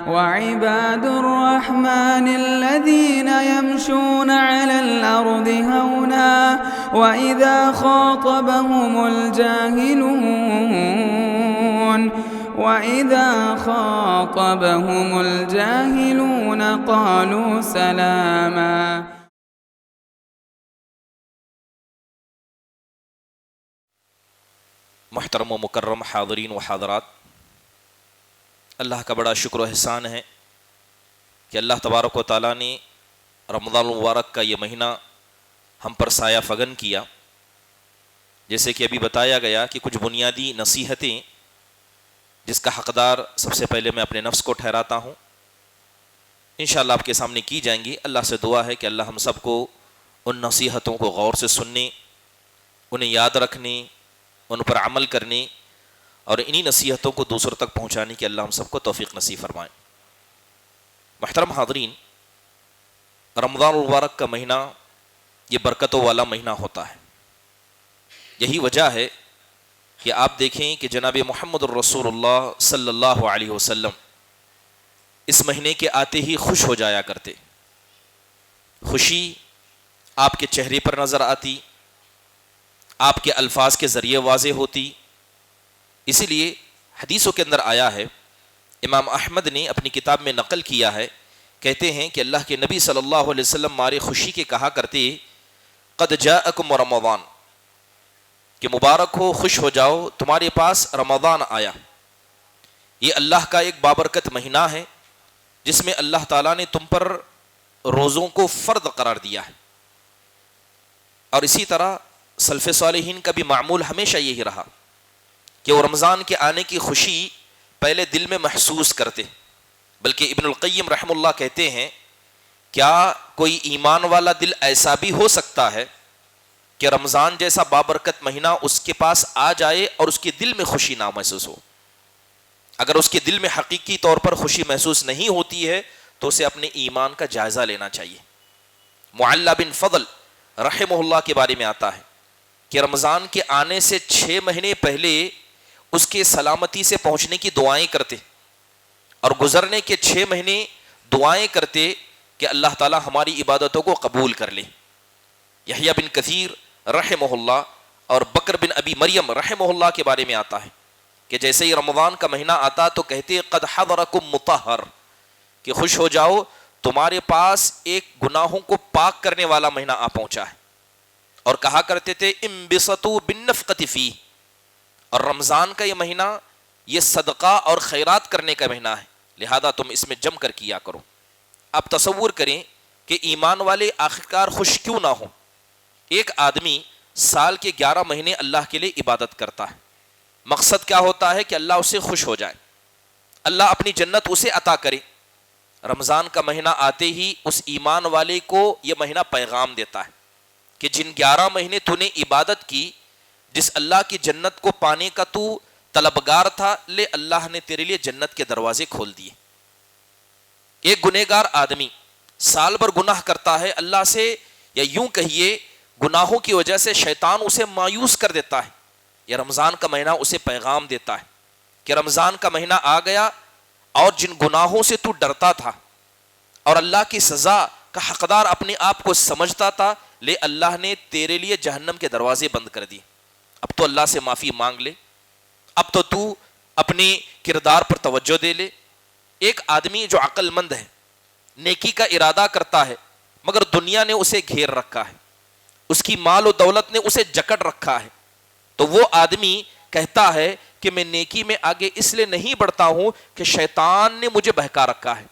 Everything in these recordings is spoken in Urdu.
وعباد الرحمن الذين يمشون على الأرض هونا وإذا خاطبهم الجاهلون قالوا سلاما. محترم و مکرم حاضرین و حاضرات، اللہ کا بڑا شکر و احسان ہے کہ اللہ تبارک و تعالیٰ نے رمضان المبارک کا یہ مہینہ ہم پر سایہ فگن کیا. جیسے کہ ابھی بتایا گیا کہ کچھ بنیادی نصیحتیں جس کا حقدار سب سے پہلے میں اپنے نفس کو ٹھہراتا ہوں، انشاءاللہ آپ کے سامنے کی جائیں گی. اللہ سے دعا ہے کہ اللہ ہم سب کو ان نصیحتوں کو غور سے سننے، انہیں یاد رکھنے، ان پر عمل کرنے اور انہی نصیحتوں کو دوسروں تک پہنچانے کی اللہ ہم سب کو توفیق نصیب فرمائیں. محترم حاضرین، رمضان المبارک کا مہینہ یہ برکتوں والا مہینہ ہوتا ہے. یہی وجہ ہے کہ آپ دیکھیں کہ جناب محمد الرسول اللہ صلی اللہ علیہ وسلم اس مہینے کے آتے ہی خوش ہو جایا کرتے. خوشی آپ کے چہرے پر نظر آتی، آپ کے الفاظ کے ذریعے واضح ہوتی. اسی لیے حدیثوں کے اندر آیا ہے، امام احمد نے اپنی کتاب میں نقل کیا ہے، کہتے ہیں کہ اللہ کے نبی صلی اللہ علیہ وسلم مارے خوشی کے کہا کرتے قد جاءکم رمضان، کہ مبارک ہو، خوش ہو جاؤ، تمہارے پاس رمضان آیا. یہ اللہ کا ایک بابرکت مہینہ ہے جس میں اللہ تعالیٰ نے تم پر روزوں کو فرض قرار دیا ہے. اور اسی طرح سلف صالحین کا بھی معمول ہمیشہ یہی رہا کہ وہ رمضان کے آنے کی خوشی پہلے دل میں محسوس کرتے. بلکہ ابن القیم رحمہ اللہ کہتے ہیں، کیا کوئی ایمان والا دل ایسا بھی ہو سکتا ہے کہ رمضان جیسا بابرکت مہینہ اس کے پاس آ جائے اور اس کے دل میں خوشی نہ محسوس ہو؟ اگر اس کے دل میں حقیقی طور پر خوشی محسوس نہیں ہوتی ہے تو اسے اپنے ایمان کا جائزہ لینا چاہیے. معلّہ بن فضل رحمہ اللہ کے بارے میں آتا ہے کہ رمضان کے آنے سے 6 مہینے پہلے اس کے سلامتی سے پہنچنے کی دعائیں کرتے اور گزرنے کے 6 مہینے دعائیں کرتے کہ اللہ تعالی ہماری عبادتوں کو قبول کر لے. یحییٰ بن کثیر رحمہ اللہ اور بکر بن ابی مریم رحمہ اللہ کے بارے میں آتا ہے کہ جیسے ہی رمضان کا مہینہ آتا تو کہتے قد حضرکم مطہر، کہ خوش ہو جاؤ، تمہارے پاس ایک گناہوں کو پاک کرنے والا مہینہ آ پہنچا ہے. اور کہا کرتے تھے انبسطوا بالنفقۃ فیہ، اور رمضان کا یہ مہینہ یہ صدقہ اور خیرات کرنے کا مہینہ ہے، لہذا تم اس میں جم کر کیا کرو. آپ تصور کریں کہ ایمان والے آخرکار خوش کیوں نہ ہوں. ایک آدمی سال کے 11 مہینے اللہ کے لیے عبادت کرتا ہے، مقصد کیا ہوتا ہے کہ اللہ اسے خوش ہو جائے، اللہ اپنی جنت اسے عطا کرے. رمضان کا مہینہ آتے ہی اس ایمان والے کو یہ مہینہ پیغام دیتا ہے کہ جن 11 مہینے تو نے عبادت کی، جس اللہ کی جنت کو پانے کا تو طلبگار تھا، لے اللہ نے تیرے لیے جنت کے دروازے کھول دیے. ایک گنہگار آدمی سال بھر گناہ کرتا ہے اللہ سے، یا یوں کہیے گناہوں کی وجہ سے شیطان اسے مایوس کر دیتا ہے. یہ رمضان کا مہینہ اسے پیغام دیتا ہے کہ رمضان کا مہینہ آ گیا اور جن گناہوں سے تو ڈرتا تھا اور اللہ کی سزا کا حقدار اپنے آپ کو سمجھتا تھا، لے اللہ نے تیرے لیے جہنم کے دروازے بند کر دیے. اب تو اللہ سے معافی مانگ لے، اب تو اپنے کردار پر توجہ دے لے. ایک آدمی جو عقل مند ہے، نیکی کا ارادہ کرتا ہے، مگر دنیا نے اسے گھیر رکھا ہے، اس کی مال و دولت نے اسے جکڑ رکھا ہے، تو وہ آدمی کہتا ہے کہ میں نیکی میں آگے اس لیے نہیں بڑھتا ہوں کہ شیطان نے مجھے بہکا رکھا ہے،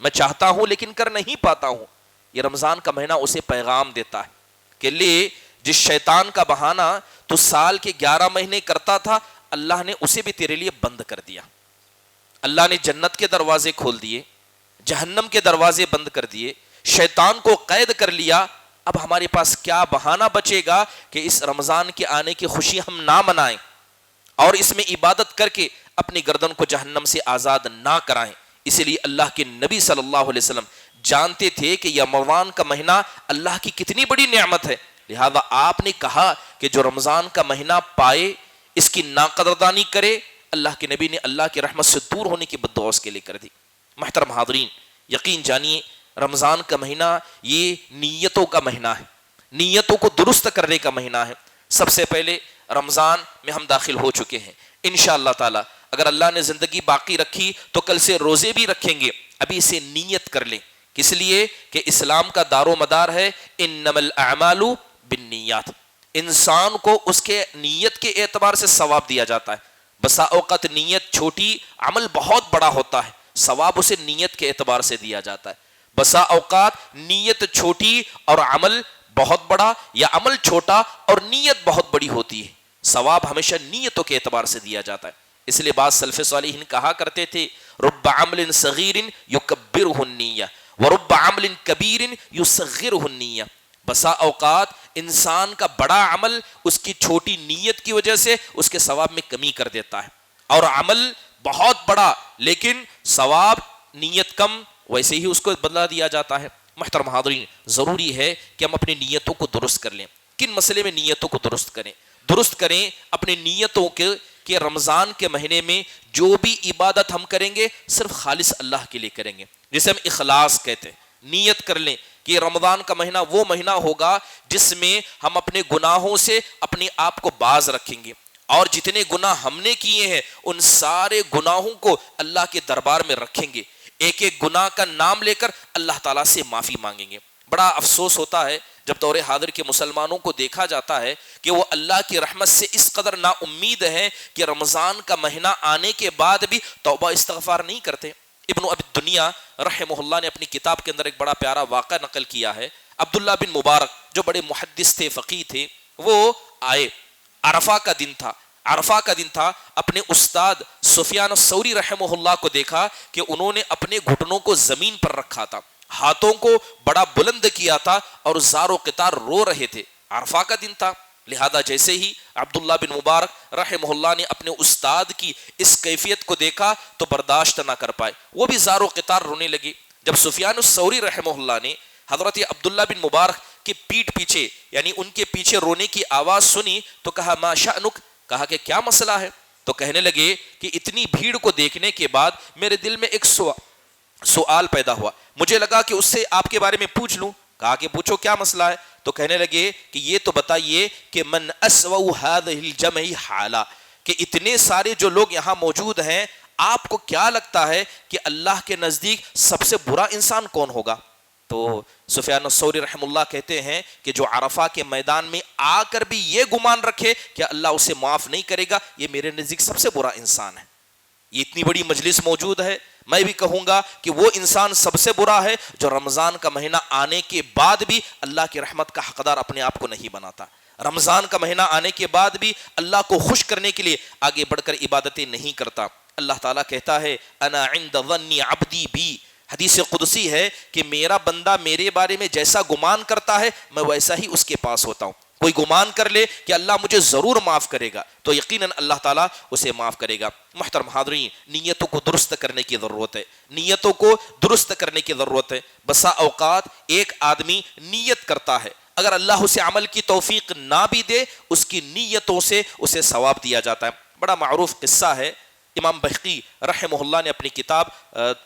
میں چاہتا ہوں لیکن کر نہیں پاتا ہوں. یہ رمضان کا مہینہ اسے پیغام دیتا ہے کہ لے جس شیطان کا بہانہ تو سال کے 11 مہینے کرتا تھا، اللہ نے اسے بھی تیرے لیے بند کر دیا. اللہ نے جنت کے دروازے کھول دیے، جہنم کے دروازے بند کر دیے، شیطان کو قید کر لیا. اب ہمارے پاس کیا بہانہ بچے گا کہ اس رمضان کے آنے کی خوشی ہم نہ منائیں اور اس میں عبادت کر کے اپنی گردن کو جہنم سے آزاد نہ کرائیں. اسی لیے اللہ کے نبی صلی اللہ علیہ وسلم جانتے تھے کہ یہ رمضان کا مہینہ اللہ کی کتنی بڑی نعمت ہے، لہذا آپ نے کہا کہ جو رمضان کا مہینہ پائے اس کی ناقدردانی کرے. اللہ کے نبی نے اللہ کی رحمت سے دور ہونے کی بد دعا اس کے لیے کر دی. محترم حاضرین، یقین جانیے رمضان کا مہینہ یہ نیتوں کا مہینہ ہے، نیتوں کو درست کرنے کا مہینہ ہے۔ سب سے پہلے رمضان میں ہم داخل ہو چکے ہیں، انشاءاللہ تعالی اگر اللہ نے زندگی باقی رکھی تو کل سے روزے بھی رکھیں گے، ابھی سے نیت کر لیں، کس لیے کہ اسلام کا دار و مدار ہے انما الاعمال بالنیات، انسان کو اس کے نیت کے اعتبار سے ثواب دیا جاتا ہے۔ بسا اوقات نیت چھوٹی، عمل بہت بڑا ہوتا ہے، ثواب اسے نیت کے اعتبار سے دیا جاتا ہے۔ بسا اوقات نیت چھوٹی اور عمل بہت بڑا، یا عمل چھوٹا اور نیت بہت بڑی ہوتی ہے، ثواب ہمیشہ نیتوں کے اعتبار سے دیا جاتا ہے۔ اس لیے بعض سلف صالحین کہا کرتے تھے رب عمل صغیر یکبرہ النیہ ورب عمل کبیر یصغرہ النیہ، بسا اوقات انسان کا بڑا عمل اس کی چھوٹی نیت کی وجہ سے اس کے ثواب میں کمی کر دیتا ہے، اور عمل بہت بڑا لیکن ثواب نیت کم، ویسے ہی اس کو بدلا دیا جاتا ہے۔ محترم حاضرین، ضروری ہے کہ ہم اپنی نیتوں کو درست کر لیں۔ کن مسئلے میں نیتوں کو درست کریں؟ درست کریں اپنی نیتوں کے کہ رمضان کے مہینے میں جو بھی عبادت ہم کریں گے صرف خالص اللہ کے لیے کریں گے، جسے ہم اخلاص کہتے ہیں۔ نیت کر لیں کہ رمضان کا مہینہ وہ مہینہ ہوگا جس میں ہم اپنے گناہوں سے اپنے آپ کو باز رکھیں گے، اور جتنے گناہ ہم نے کیے ہیں ان سارے گناہوں کو اللہ کے دربار میں رکھیں گے، ایک ایک گناہ کا نام لے کر اللہ تعالیٰ سے معافی مانگیں گے۔ بڑا افسوس ہوتا ہے جب دور حاضر کے مسلمانوں کو دیکھا جاتا ہے کہ وہ اللہ کی رحمت سے اس قدر نا امید ہیں کہ رمضان کا مہینہ آنے کے بعد بھی توبہ استغفار نہیں کرتے۔ ابن ابی الدنیا رحمہ اللہ نے اپنی کتاب کے اندر ایک بڑا پیارا واقعہ نقل کیا ہے۔ عبداللہ بن مبارک جو بڑے محدث تھے، فقیہ تھے، وہ آئے، عرفہ کا دن تھا، اپنے استاد سفیان الثوری رحمہ اللہ کو دیکھا کہ انہوں نے اپنے گھٹنوں کو زمین پر رکھا تھا، ہاتھوں کو بڑا بلند کیا تھا اور زار و قطار رو رہے تھے۔ عرفہ کا دن تھا، لہذا جیسے ہی عبداللہ بن مبارک رحمہ اللہ نے اپنے استاد کی اس کیفیت کو دیکھا تو برداشت نہ کر پائے، وہ بھی زار و قطار رونے لگے۔ جب سفیان الثوری رحمہ اللہ نے حضرت عبداللہ بن مبارک کے پیٹھ پیچھے یعنی ان کے پیچھے رونے کی آواز سنی تو کہا ما شأنک، کہا کہ کیا مسئلہ ہے؟ تو کہنے لگے کہ اتنی بھیڑ کو دیکھنے کے بعد میرے دل میں ایک سوال پیدا ہوا، مجھے لگا کہ اس سے آپ کے بارے میں پوچھ لوں۔ کہا کہ پوچھو کیا مسئلہ ہے؟ تو کہنے لگے کہ یہ تو بتائیے کہ من اسوأ هذه الجمع حالا، کہ اتنے سارے جو لوگ یہاں موجود ہیں آپ کو کیا لگتا ہے کہ اللہ کے نزدیک سب سے برا انسان کون ہوگا؟ تو سفیان الثوری رحم اللہ کہتے ہیں کہ جو عرفہ کے میدان میں آ کر بھی یہ گمان رکھے کہ اللہ اسے معاف نہیں کرے گا، یہ میرے نزدیک سب سے برا انسان ہے۔ یہ اتنی بڑی مجلس موجود ہے، میں بھی کہوں گا کہ وہ انسان سب سے برا ہے جو رمضان کا مہینہ آنے کے بعد بھی اللہ کی رحمت کا حقدار اپنے آپ کو نہیں بناتا، رمضان کا مہینہ آنے کے بعد بھی اللہ کو خوش کرنے کے لیے آگے بڑھ کر عبادتیں نہیں کرتا۔ اللہ تعالیٰ کہتا ہے انا عند ظن عبدی بی، حدیث قدسی ہے کہ میرا بندہ میرے بارے میں جیسا گمان کرتا ہے میں ویسا ہی اس کے پاس ہوتا ہوں۔ کوئی گمان کر لے کہ اللہ مجھے ضرور معاف کرے گا تو یقیناً اللہ تعالیٰ اسے معاف کرے گا۔ محترم حاضرین، نیتوں کو درست کرنے کی ضرورت ہے، نیتوں کو درست کرنے کی ضرورت ہے۔ بسا اوقات ایک آدمی نیت کرتا ہے، اگر اللہ اسے عمل کی توفیق نہ بھی دے اس کی نیتوں سے اسے ثواب دیا جاتا ہے۔ بڑا معروف قصہ ہے، امام بحقی رحمہ اللہ نے اپنی کتاب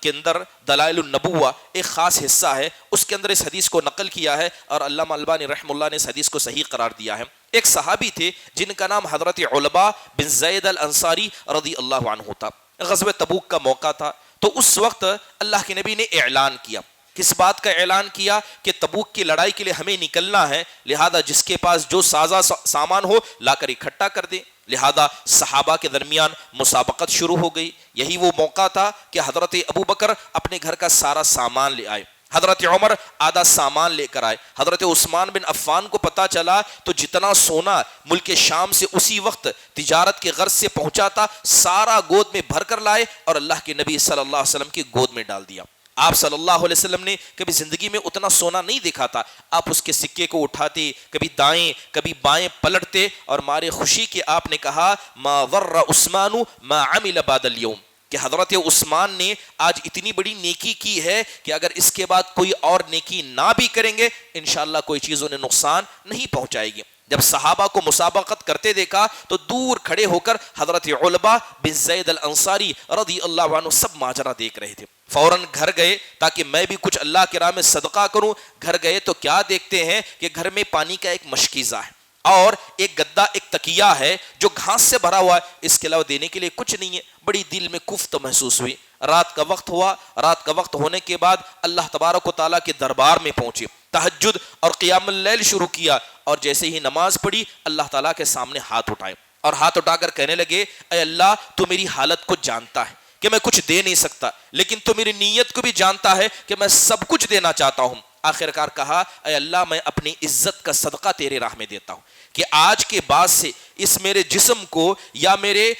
کے اندر دلائل النبوہ ایک خاص حصہ ہے، اس کے اندر اس حدیث کو نقل کیا ہے اور علامہ البانی رحمہ اللہ نے اس حدیث کو صحیح قرار دیا ہے۔ ایک صحابی تھے جن کا نام حضرت علبہ بن زید الانصاری رضی اللہ عنہ تھا۔ غزوہ تبوک کا موقع تھا تو اس وقت اللہ کے نبی نے اعلان کیا، کس بات کا اعلان کیا کہ تبوک کی لڑائی کے لیے ہمیں نکلنا ہے، لہذا جس کے پاس جو سازہ سامان ہو لا کر اکٹھا کر دیں۔ لہذا صحابہ کے درمیان مسابقت شروع ہو گئی۔ یہی وہ موقع تھا کہ حضرت ابو بکر اپنے گھر کا سارا سامان لے آئے، حضرت عمر آدھا سامان لے کر آئے، حضرت عثمان بن عفان کو پتا چلا تو جتنا سونا ملک شام سے اسی وقت تجارت کے غرض سے پہنچا تھا سارا گود میں بھر کر لائے اور اللہ کے نبی صلی اللہ علیہ وسلم کی گود میں ڈال دیا۔ آپ صلی اللہ علیہ وسلم نے کبھی زندگی میں اتنا سونا نہیں دیکھا تھا، آپ اس کے سکے کو اٹھاتے، کبھی دائیں کبھی بائیں پلٹتے اور مارے خوشی کے آپ نے کہا ما ضر عثمان ما عمل بعد اليوم، کہ حضرت عثمان نے آج اتنی بڑی نیکی کی ہے کہ اگر اس کے بعد کوئی اور نیکی نہ بھی کریں گے انشاءاللہ کوئی چیز انہیں نقصان نہیں پہنچائے گی۔ جب صحابہ کو مسابقت کرتے دیکھا تو دور کھڑے ہو کر حضرت علبہ بن زید الانصاری رضی اللہ عنہ سب ماجرا دیکھ رہے تھے. فوراً گھر گئے تاکہ میں بھی کچھ اللہ کی راہ میں صدقہ کروں. گھر گئے تو کیا دیکھتے ہیں کہ گھر میں پانی کا ایک مشکیزہ ہے اور ایک گدا ایک تکیہ ہے جو گھاس سے بھرا ہوا ہے, اس کے علاوہ دینے کے لیے کچھ نہیں ہے. بڑی دل میں کفت محسوس ہوئی. رات کا وقت ہوا. رات کا وقت ہونے کے بعد اللہ تبارک و تعالیٰ کے دربار میں پہنچے, تہجد اور قیام اللیل شروع کیا, اور جیسے ہی نماز پڑھی اللہ تعالیٰ کے سامنے ہاتھ اٹھائے اور ہاتھ اٹھا کر کہنے لگے, اے اللہ تو میری حالت کو جانتا ہے کہ میں کچھ دے نہیں سکتا, لیکن تو میری نیت کو بھی جانتا ہے کہ میں سب کچھ دینا چاہتا ہوں. آخر کار کہا, اے اللہ میں اپنی عزت کا صدقہ تیرے راہ میں دیتا ہوں کہ آج کے بعد سے اس میرے جسم کو یا میرے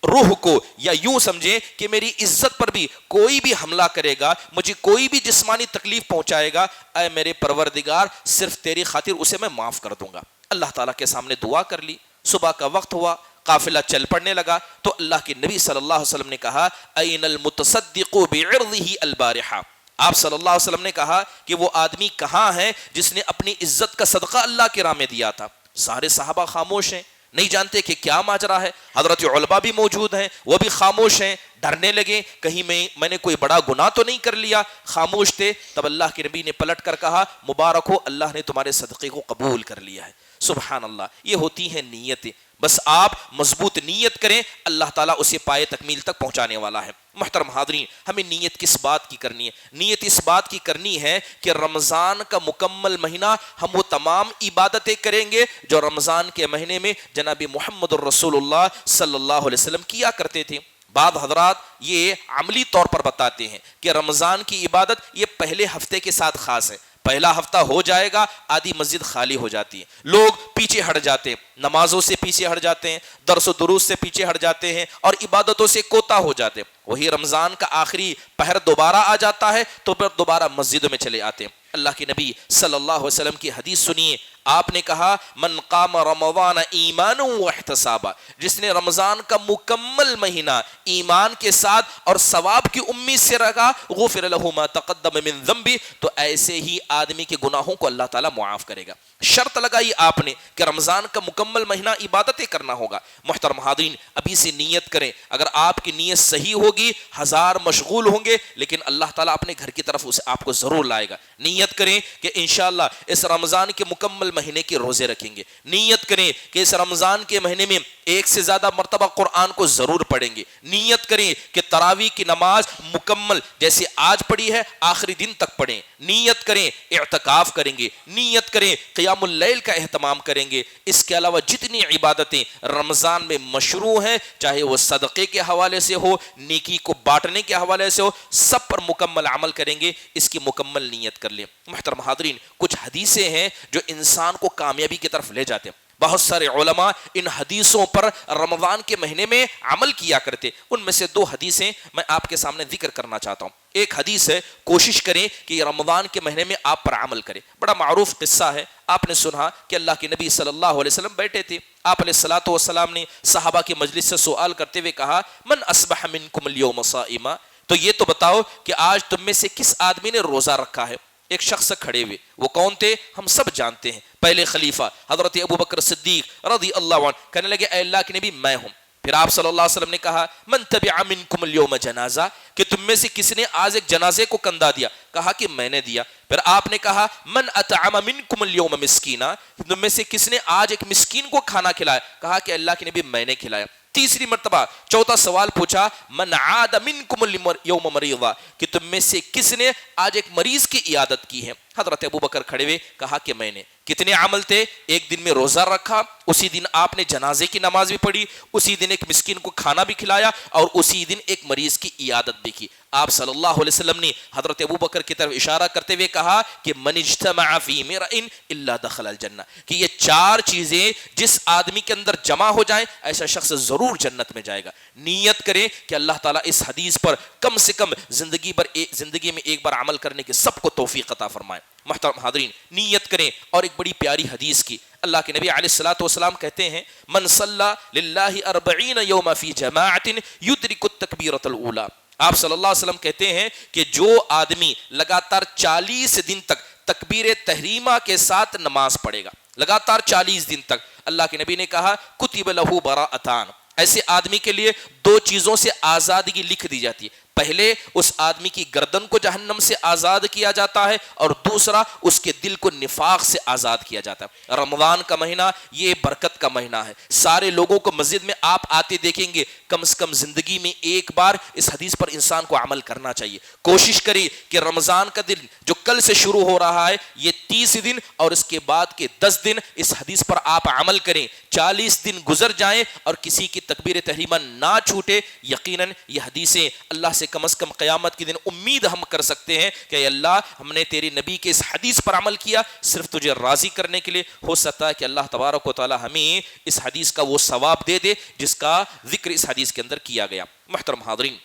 روح کو یا یوں سمجھیں کہ میری عزت پر بھی کوئی بھی حملہ کرے گا, مجھے کوئی بھی جسمانی تکلیف پہنچائے گا, اے میرے پروردگار صرف تیری خاطر اسے میں معاف کر دوں گا. اللہ تعالیٰ کے سامنے دعا کر لی. صبح کا وقت ہوا, قافلہ چل پڑنے لگا تو اللہ کے نبی صلی اللہ علیہ وسلم نے کہا, این المتصدق بعرضہ البارحہ. آپ صلی اللہ علیہ وسلم نے کہا کہ وہ آدمی کہاں ہے جس نے اپنی عزت کا صدقہ اللہ کی راہ میں دیا تھا. سارے صحابہ خاموش ہیں, نہیں جانتے کہ کیا ماجرا ہے. حضرت علبہ بھی موجود ہیں, وہ بھی خاموش ہیں, ڈرنے لگے کہیں میں نے کوئی بڑا گناہ تو نہیں کر لیا, خاموش تھے. تب اللہ کے نبی نے پلٹ کر کہا, مبارک ہو, اللہ نے تمہارے صدقے کو قبول کر لیا ہے. سبحان اللہ. یہ ہوتی ہیں نیتیں. بس آپ مضبوط نیت کریں, اللہ تعالیٰ اسے پائے تکمیل تک پہنچانے والا ہے. محترم حاضرین, ہمیں نیت کس بات کی کرنی ہے؟ نیت اس بات کی کرنی ہے کہ رمضان کا مکمل مہینہ ہم وہ تمام عبادتیں کریں گے جو رمضان کے مہینے میں جناب محمد الرسول اللہ صلی اللہ علیہ وسلم کیا کرتے تھے. بعض حضرات یہ عملی طور پر بتاتے ہیں کہ رمضان کی عبادت یہ پہلے ہفتے کے ساتھ خاص ہے. پہلا ہفتہ ہو جائے گا, آدھی مسجد خالی ہو جاتی ہے, لوگ پیچھے ہٹ جاتے ہیں, نمازوں سے پیچھے ہٹ جاتے ہیں, درس و دروس سے پیچھے ہٹ جاتے ہیں اور عبادتوں سے کوتا ہو جاتے ہیں. وہی رمضان کا آخری پہر دوبارہ آ جاتا ہے تو پھر دوبارہ مسجدوں میں چلے آتے ہیں. اللہ کے نبی صلی اللہ علیہ وسلم کی حدیث سنیے. آپ نے کہا, من قام رمضان ایمانا واحتسابا, جس نے رمضان کا مکمل مہینہ ایمان کے ساتھ اور ثواب کی امید سے رکھا, غفر له ما تقدم من ذنبه, تو ایسے ہی آدمی کے گناہوں کو اللہ تعالیٰ معاف کرے گا. شرط لگائی آپ نے کہ رمضان کا مکمل مہینہ عبادتیں کرنا ہوگا. محترم حاضرین, ابھی سے نیت کریں. اگر آپ کی نیت صحیح ہوگی, ہزار مشغول ہوں گے لیکن اللہ تعالیٰ اپنے گھر کی طرف اسے آپ کو ضرور لائے گا. نیت کریں کہ انشاءاللہ اس رمضان کے مکمل مہینے کے روزے رکھیں گے. نیت کریں کہ اس رمضان کے مہینے میں ایک سے زیادہ مرتبہ قرآن کو ضرور پڑھیں گے. نیت کریں کہ تراویح کی نماز مکمل جیسے آج پڑھی ہے آخری دن تک پڑھیں. نیت کریں اعتکاف کریں گے. نیت کریں قیام اللیل کا اہتمام کریں گے. اس کے علاوہ جتنی عبادتیں رمضان میں مشروع ہیں, چاہے وہ صدقے کے حوالے سے ہو, نیکی کو بانٹنے کے حوالے سے ہو, سب پر مکمل عمل کریں گے. اس کی مکمل نیت کر لیں. محترم حاضرین, کچھ حدیثیں ہیں جو انسان کو کامیابی کی طرف لے جاتے ہیں. بہت سارے علماء ان حدیثوں پر رمضان کے مہینے میں عمل کیا کرتے. ان میں سے 2 حدیثیں میں آپ کے سامنے ذکر کرنا چاہتا ہوں. ایک حدیث ہے, کوشش کریں کہ رمضان کے مہینے میں آپ پر عمل کریں. بڑا معروف قصہ ہے, آپ نے سنا کہ اللہ کے نبی صلی اللہ علیہ وسلم بیٹھے تھے. آپ علیہ الصلوۃ والسلام نے صحابہ کی مجلس سے سوال کرتے ہوئے کہا, من اصبح منکم اليوم صائما, تو یہ تو بتاؤ کہ آج تم میں سے کس آدمی نے روزہ رکھا ہے. ایک شخص کھڑے ہوئے, وہ کون تھے ہم سب جانتے ہیں, پہلے خلیفہ حضرت ابو بکر صدیق رضی اللہ عنہ. کہنے لگے, اے اللہ کے نبی میں ہوں. پھر آپ صلی اللہ علیہ وسلم نے کہا, من تبع منکم اليوم جنازہ, کہ تم میں سے کس نے آج ایک جنازے کو کندھا دیا. کہا کہ میں نے دیا. پھر آپ نے کہا, من اطعم منکم اليوم مسکینا, تم میں سے کس نے آج ایک مسکین کو کھانا کھلایا. کہا کہ اللہ کے نبی میں نے کھلایا. تیسری مرتبہ چوتھا سوال پوچھا, من عاد منکم اليوم مریضا, کہ تم میں سے کس نے آج ایک مریض کی عیادت کی ہے. حضرت ابو بکر کھڑے ہوئے, کہا کہ میں نے. کتنے عمل تھے؟ ایک دن میں روزہ رکھا, اسی دن آپ نے جنازے کی نماز بھی پڑھی, اسی دن ایک مسکین کو کھانا بھی کھلایا, اور اسی دن ایک مریض کی عیادت بھی کی. آپ صلی اللہ علیہ وسلم نے حضرت ابو بکر کی طرف اشارہ کرتے ہوئے کہا کہ من اجتمع فی امرئ الا دخل الجنہ, کہ یہ 4 چیزیں جس آدمی کے اندر جمع ہو جائیں ایسا شخص ضرور جنت میں جائے گا. نیت کریں کہ اللہ تعالیٰ اس حدیث پر کم سے کم زندگی میں ایک بار عمل کرنے کی سب کو توفیق عطا فرمائے. محترم حاضرین, نیت کریں. اور ایک بڑی پیاری حدیث کی, اللہ کے نبی علیہ الصلوۃ والسلام کہتے ہیں, من صلی للہ 40 یوما فی جماعت یدرک التکبیرۃ الاولی. آپ صلی اللہ علیہ وسلم کہتے ہیں کہ جو آدمی لگاتار 40 دن تک تکبیر تحریمہ کے ساتھ نماز پڑھے گا, لگاتار 40 دن تک اللہ کے نبی نے کہا کتب لہو براءتان، ایسے آدمی کے لیے 2 چیزوں سے آزادگی لکھ دی جاتی ہے. پہلے اس آدمی کی گردن کو جہنم سے آزاد کیا جاتا ہے، اور دوسرا اس کے دل کو نفاق سے آزاد کیا جاتا ہے. رمضان کا مہینہ یہ برکت کا مہینہ ہے. سارے لوگوں کو مسجد میں آپ آتے دیکھیں گے، کم سے کم زندگی میں ایک بار اس حدیث پر انسان کو عمل کرنا چاہیے. کوشش کریں کہ رمضان کا دن جو کل سے شروع ہو رہا ہے یہ 30 دن اور اس کے بعد کے 10 دن اس حدیث پر آپ عمل کریں. 40 دن گزر جائیں اور کسی کی تکبیر تحریمہ نہ چھوٹے. یقیناً یہ حدیثیں اللہ سے کم از کم قیامت کے دن امید ہم کر سکتے ہیں کہ اے اللہ ہم نے تیرے نبی کے اس حدیث پر عمل کیا صرف تجھے راضی کرنے کے لیے. ہو سکتا ہے کہ اللہ تبارک و تعالی ہمیں اس حدیث کا وہ ثواب دے دے جس کا ذکر اس حدیث کے اندر کیا گیا. محترم حاضرین،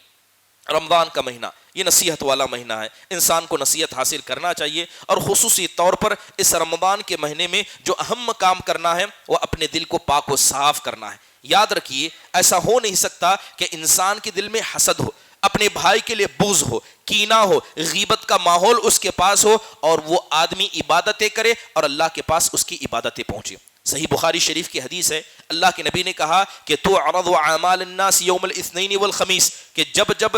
رمضان کا مہینہ یہ نصیحت والا مہینہ ہے. انسان کو نصیحت حاصل کرنا چاہیے، اور خصوصی طور پر اس رمضان کے مہینے میں جو اہم کام کرنا ہے وہ اپنے دل کو پاک و صاف کرنا ہے. یاد رکھیے ایسا ہو نہیں سکتا کہ انسان کے دل میں حسد ہو، اپنے بھائی کے لیے بغض ہو، کینہ ہو، غیبت کا ماحول اس کے پاس ہو، اور وہ آدمی عبادتیں کرے اور اللہ کے پاس اس کی عبادتیں پہنچے. صحیح بخاری شریف کی حدیث ہے، اللہ کے نبی نے کہا کہ تعرض اعمال الناس یوم الاثنین والخمیس، کہ جب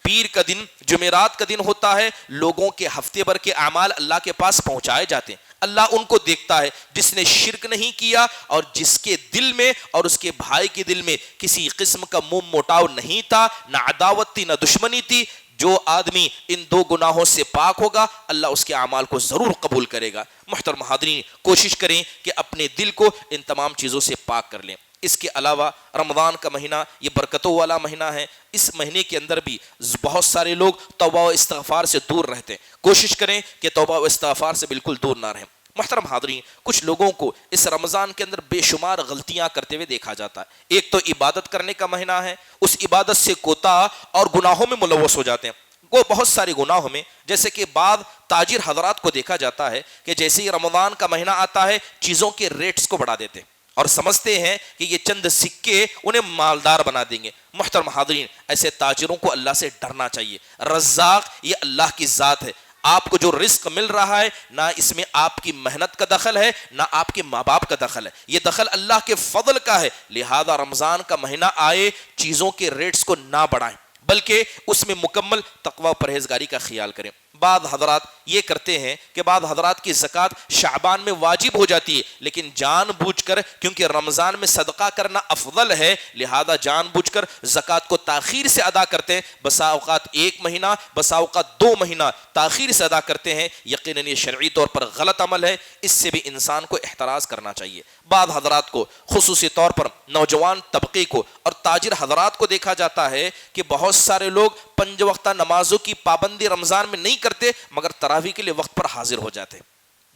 پیر کا دن، جمعرات کا دن ہوتا ہے، لوگوں کے ہفتے بھر کے اعمال اللہ کے پاس پہنچائے جاتے ہیں. اللہ ان کو دیکھتا ہے جس نے شرک نہیں کیا اور جس کے دل میں اور اس کے بھائی کے دل میں کسی قسم کا منہ موٹاؤ نہیں تھا، نہ عداوت تھی نہ دشمنی تھی. جو آدمی ان 2 گناہوں سے پاک ہوگا اللہ اس کے اعمال کو ضرور قبول کرے گا. محترم حاضرین، کوشش کریں کہ اپنے دل کو ان تمام چیزوں سے پاک کر لیں. اس کے علاوہ رمضان کا مہینہ یہ برکتوں والا مہینہ ہے. اس مہینے کے اندر بھی بہت سارے لوگ توبہ و استغفار سے دور رہتے ہیں. کوشش کریں کہ توبہ و استغفار سے بالکل دور نہ رہیں. محترم حاضرین، کچھ لوگوں کو اس رمضان کے اندر بے شمار غلطیاں کرتے ہوئے دیکھا جاتا ہے. ایک تو عبادت کرنے کا مہینہ ہے، اس عبادت سے کوتاہ اور گناہوں میں ملوث ہو جاتے ہیں. وہ بہت سارے گناہوں میں، جیسے کہ بعض تاجر حضرات کو دیکھا جاتا ہے کہ جیسے ہی رمضان کا مہینہ آتا ہے چیزوں کے ریٹس کو بڑھا دیتے ہیں اور سمجھتے ہیں کہ یہ چند سکے انہیں مالدار بنا دیں گے. محترم حاضرین، ایسے تاجروں کو اللہ سے ڈرنا چاہیے. رزاق یہ اللہ کی ذات ہے. آپ کو جو رزق مل رہا ہے نہ اس میں آپ کی محنت کا دخل ہے نہ آپ کے ماں باپ کا دخل ہے، یہ دخل اللہ کے فضل کا ہے. لہذا رمضان کا مہینہ آئے چیزوں کے ریٹس کو نہ بڑھائیں بلکہ اس میں مکمل تقوی و پرہیزگاری کا خیال کریں. بعض حضرات یہ کرتے ہیں کہ بعض حضرات کی زکوٰۃ شعبان میں واجب ہو جاتی ہے، لیکن جان بوجھ کر، کیونکہ رمضان میں صدقہ کرنا افضل ہے لہذا جان بوجھ کر زکوٰۃ کو تاخیر سے ادا کرتے ہیں. بسا اوقات 1 مہینہ، بسا اوقات 2 مہینہ تاخیر سے ادا کرتے ہیں. یقیناً یہ شرعی طور پر غلط عمل ہے، اس سے بھی انسان کو احتراز کرنا چاہیے. بعض حضرات کو، خصوصی طور پر نوجوان طبقے کو اور تاجر حضرات کو دیکھا جاتا ہے کہ بہت سارے لوگ 5 وقتہ نمازوں کی پابندی رمضان میں نہیں کرتے مگر تراویح کے لیے وقت پر حاضر ہو جاتے.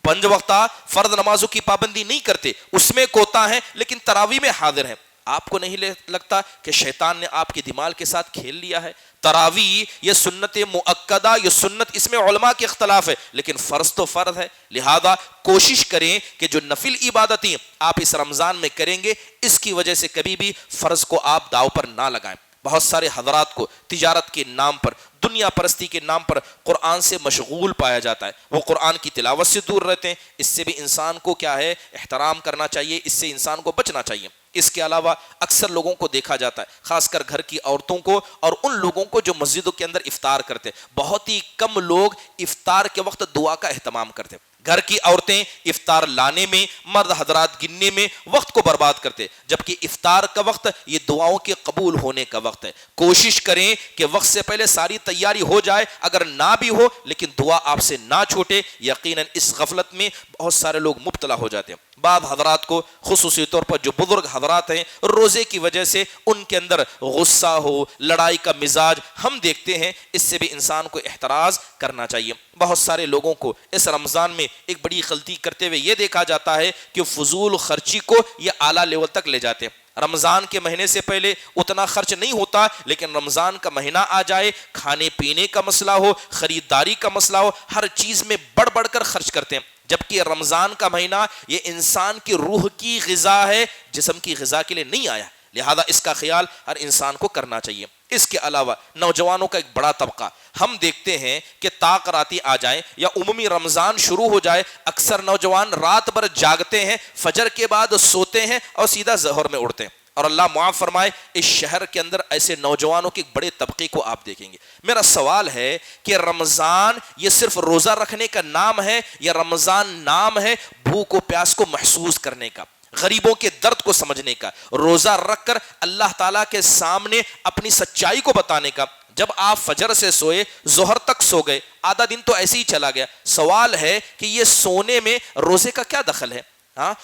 5 وقتہ فرض نمازوں کی پابندی نہیں کرتے، اس میں کوتا ہے لیکن تراویح میں حاضر ہیں. آپ کو نہیں لگتا کہ شیطان نے آپ کے دماغ کے ساتھ کھیل لیا ہے؟ تراویح یہ سنت مؤکدہ، یہ سنت، اس میں علماء کے اختلاف ہے لیکن فرض تو فرض ہے. لہذا کوشش کریں کہ جو نفل عبادتیں آپ اس رمضان میں کریں گے اس کی وجہ سے کبھی بھی فرض کو آپ داؤ پر نہ لگائیں. بہت سارے حضرات کو تجارت کے نام پر، دنیا پرستی کے نام پر قرآن سے مشغول پایا جاتا ہے. وہ قرآن کی تلاوت سے دور رہتے ہیں. اس سے بھی انسان کو کیا ہے، احترام کرنا چاہیے، اس سے انسان کو بچنا چاہیے. اس کے علاوہ اکثر لوگوں کو دیکھا جاتا ہے، خاص کر گھر کی عورتوں کو اور ان لوگوں کو جو مسجدوں کے اندر افطار کرتے ہیں، بہت ہی کم لوگ افطار کے وقت دعا کا اہتمام کرتے ہیں. گھر کی عورتیں افطار لانے میں، مرد حضرات گننے میں وقت کو برباد کرتے، جبکہ افطار کا وقت یہ دعاؤں کے قبول ہونے کا وقت ہے. کوشش کریں کہ وقت سے پہلے ساری تیاری ہو جائے، اگر نہ بھی ہو لیکن دعا آپ سے نہ چھوٹے. یقیناً اس غفلت میں بہت سارے لوگ مبتلا ہو جاتے ہیں. بعض حضرات کو، خصوصی طور پر جو بزرگ حضرات ہیں، روزے کی وجہ سے ان کے اندر غصہ ہو، لڑائی کا مزاج ہم دیکھتے ہیں. اس سے بھی انسان کو احتراز کرنا چاہیے. بہت سارے لوگوں کو اس رمضان میں ایک بڑی غلطی کرتے ہوئے یہ دیکھا جاتا ہے کہ فضول خرچی کو یہ اعلیٰ لیول تک لے جاتے ہیں. رمضان کے مہینے سے پہلے اتنا خرچ نہیں ہوتا لیکن رمضان کا مہینہ آ جائے، کھانے پینے کا مسئلہ ہو، خریداری کا مسئلہ ہو، ہر چیز میں بڑھ بڑھ کر خرچ کرتے ہیں. جبکہ رمضان کا مہینہ یہ انسان کی روح کی غذا ہے، جسم کی غذا کے لیے نہیں آیا. لہذا اس کا خیال ہر انسان کو کرنا چاہیے. اس کے علاوہ نوجوانوں کا ایک بڑا طبقہ، ہم دیکھتے ہیں کہ طاق راتی آ جائیں یا عمومی رمضان شروع ہو جائے، اکثر نوجوان رات بھر جاگتے ہیں، فجر کے بعد سوتے ہیں اور سیدھا ظہر میں اڑتے ہیں. اور اللہ معاف فرمائے اس شہر کے اندر ایسے نوجوانوں کے بڑے طبقے کو آپ دیکھیں گے. میرا سوال ہے کہ رمضان یہ صرف روزہ رکھنے کا نام ہے یا رمضان نام ہے بھوک و پیاس کو محسوس کرنے کا، غریبوں کے درد کو سمجھنے کا، روزہ رکھ کر اللہ تعالیٰ کے سامنے اپنی سچائی کو بتانے کا؟ جب آپ فجر سے سوئے ظہر تک سو گئے، آدھا دن تو ایسے ہی چلا گیا. سوال ہے کہ یہ سونے میں روزے کا کیا دخل ہے؟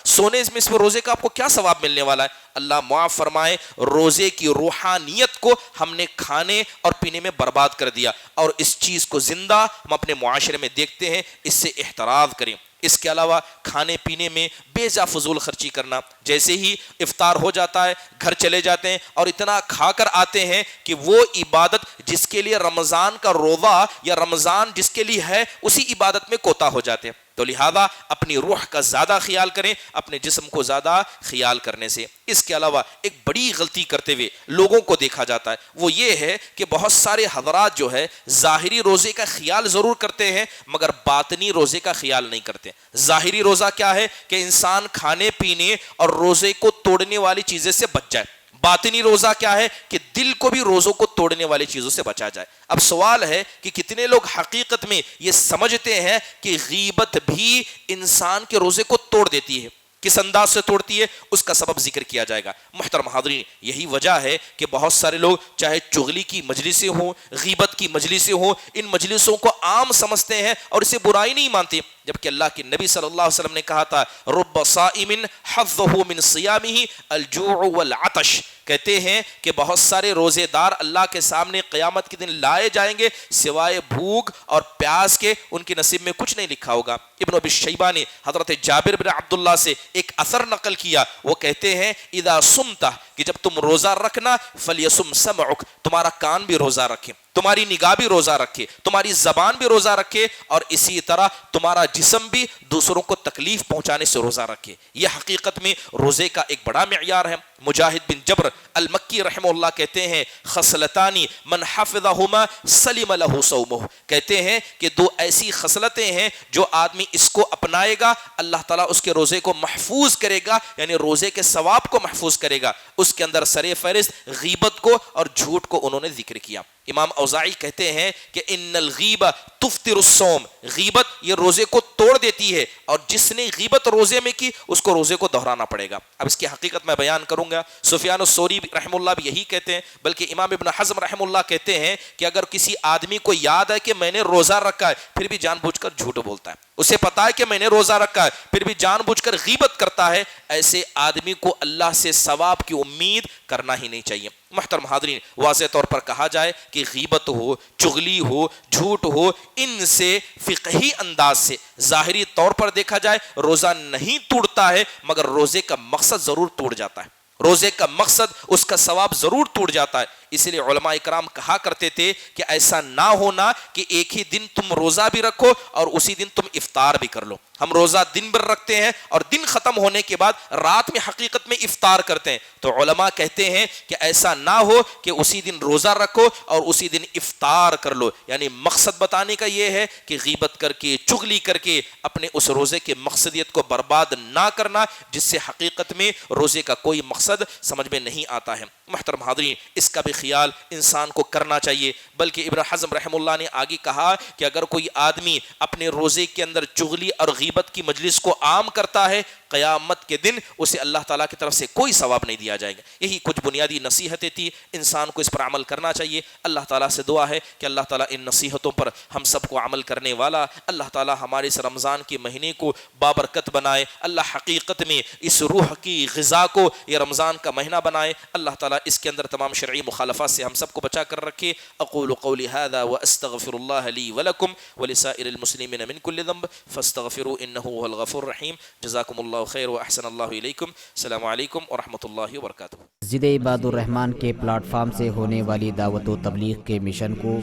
سونے میں اس روزے کا آپ کو کیا ثواب ملنے والا ہے؟ اللہ معاف فرمائے روزے کی روحانیت کو ہم نے کھانے اور پینے میں برباد کر دیا، اور اس چیز کو زندہ ہم اپنے معاشرے میں دیکھتے ہیں. اس سے احتراز کریں. اس کے علاوہ کھانے پینے میں بے جا فضول خرچی کرنا، جیسے ہی افطار ہو جاتا ہے گھر چلے جاتے ہیں اور اتنا کھا کر آتے ہیں کہ وہ عبادت جس کے لیے رمضان کا روزہ یا رمضان جس کے لیے ہے اسی عبادت میں کوتا ہو جاتے ہیں. تو لہذا اپنی روح کا زیادہ خیال کریں اپنے جسم کو زیادہ خیال کرنے سے. اس کے علاوہ ایک بڑی غلطی کرتے ہوئے لوگوں کو دیکھا جاتا ہے، وہ یہ ہے کہ بہت سارے حضرات جو ہے ظاہری روزے کا خیال ضرور کرتے ہیں مگر باطنی روزے کا خیال نہیں کرتے. ظاہری روزہ کیا ہے کہ انسان کھانے پینے اور روزے کو توڑنے والی چیزیں سے بچ جائے. باطنی روزہ کیا ہے کہ دل کو بھی روزوں کو توڑنے والی چیزوں سے بچا جائے. اب سوال ہے کہ کتنے لوگ حقیقت میں یہ سمجھتے ہیں کہ غیبت بھی انسان کے روزے کو توڑ دیتی ہے؟ کس انداز سے توڑتی ہے اس کا سبب ذکر کیا جائے گا. محترم حاضرین، یہی وجہ ہے کہ بہت سارے لوگ چاہے چغلی کی مجلسیں ہوں، غیبت کی مجلسیں ہوں، ان مجلسوں کو عام سمجھتے ہیں اور اسے برائی نہیں مانتے، جبکہ اللہ کے نبی صلی اللہ علیہ وسلم نے کہا تھا رب صائم حظہ من صیامہ الجوع والعطش. کہتے ہیں کہ بہت سارے روزے دار اللہ کے سامنے قیامت کے دن لائے جائیں گے، سوائے بھوک اور پیاس کے ان کے نصیب میں کچھ نہیں لکھا ہوگا. ابن ابی شیبہ نے حضرت جابر بن عبداللہ سے ایک اثر نقل کیا، وہ کہتے ہیں اذا صمت، کہ جب تم روزہ رکھنا، فلیصم سمعک، تمہارا کان بھی روزہ رکھے، تمہاری نگاہ بھی روزہ رکھے، تمہاری زبان بھی روزہ رکھے، اور اسی طرح تمہارا جسم بھی دوسروں کو تکلیف پہنچانے سے روزہ رکھے. یہ حقیقت میں روزے کا ایک بڑا معیار ہے. مجاہد بن جبر المکی رحمہ اللہ کہتے ہیں خصلتانی من حفظہما سلم لہ صومہ. کہتے ہیں کہ دو ایسی خصلتیں ہیں جو آدمی اس کو اپنائے گا اللہ تعالیٰ اس کے روزے کو محفوظ کرے گا، یعنی روزے کے ثواب کو محفوظ کرے گا. اس کے اندر سر فہرست غیبت کو اور جھوٹ کو انہوں نے ذکر کیا. امام اوزاعی کہتے ہیں کہ ان الغیبہ تفطر الصوم، غیبت یہ روزے کو توڑ دیتی ہے، اور جس نے غیبت روزے میں کی اس کو روزے کو دہرانا پڑے گا. اب اس کی حقیقت میں بیان کروں گا. سفیان الثوری رحم اللہ بھی یہی کہتے ہیں، بلکہ امام ابن حزم رحم اللہ کہتے ہیں کہ اگر کسی آدمی کو یاد ہے کہ میں نے روزہ رکھا ہے پھر بھی جان بوجھ کر جھوٹ بولتا ہے، اسے پتا ہے کہ میں نے روزہ رکھا ہے پھر بھی جان بوجھ کر غیبت کرتا ہے، ایسے آدمی کو اللہ سے ثواب کی امید کرنا ہی نہیں چاہیے. محترم حاضرین، واضح طور پر کہا جائے کہ غیبت ہو، چغلی ہو، جھوٹ ہو، ان سے فقہی انداز سے ظاہری طور پر دیکھا جائے روزہ نہیں ٹوٹتا ہے مگر روزے کا مقصد ضرور ٹوٹ جاتا ہے. روزے کا مقصد اس کا ثواب ضرور ٹوٹ جاتا ہے. اس لیے علماء اکرام کہا کرتے تھے کہ ایسا نہ ہونا کہ ایک ہی دن تم روزہ بھی رکھو اور اسی دن تم افطار بھی کر لو. ہم روزہ دن بھر رکھتے ہیں اور دن ختم ہونے کے بعد رات میں حقیقت میں افطار کرتے ہیں. تو علماء کہتے ہیں کہ ایسا نہ ہو کہ اسی دن روزہ رکھو اور اسی دن افطار کر لو. یعنی مقصد بتانے کا یہ ہے کہ غیبت کر کے، چغلی کر کے اپنے اس روزے کے مقصدیت کو برباد نہ کرنا، جس سے حقیقت میں روزے کا کوئی مقصد سمجھ میں نہیں آتا ہے. محترم حاضرین، اس کا بھی خیال انسان کو کرنا چاہیے. بلکہ ابن حزم رحم اللہ نے آگے کہا کہ اگر کوئی آدمی اپنے روزے کے اندر چغلی اور غیبت کی مجلس کو عام کرتا ہے، قیامت کے دن اسے اللہ تعالیٰ کی طرف سے کوئی ثواب نہیں دیا جائے گا. یہی کچھ بنیادی نصیحتیں تھی، انسان کو اس پر عمل کرنا چاہیے. اللہ تعالیٰ سے دعا ہے کہ اللہ تعالیٰ ان نصیحتوں پر ہم سب کو عمل کرنے والا، اللہ تعالیٰ ہمارے اس رمضان کے مہینے کو بابرکت بنائے. اللہ حقیقت میں اس روح کی غذا کو یہ رمضان کا مہینہ بنائے. اللہ تعالیٰ اس کے اندر تمام شرعی مخالفات سے ہم سب کو بچا کر رکھے. اقول قولی هذا واستغفر الله لي ولكم ولسائر المسلمين من كل ذنب فاستغفروا انه هو الغفور الرحيم. جزاكم الله خیر واحسن اللہ علیکم. السلام علیکم ورحمۃ اللہ وبرکاتہ. مسجد عباد الرحمن کے پلیٹ فارم سے ہونے والی دعوت و تبلیغ کے مشن کو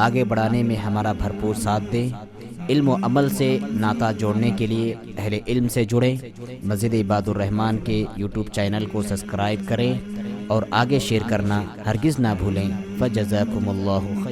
آگے بڑھانے میں ہمارا بھرپور ساتھ دیں. علم و عمل سے ناطہ جوڑنے کے لیے اہل علم سے جڑیں. مسجد عباد الرحمن کے یوٹیوب چینل کو سبسکرائب کریں اور آگے شیئر کرنا ہرگز نہ بھولیں۔ فجزاکم اللہ خیر۔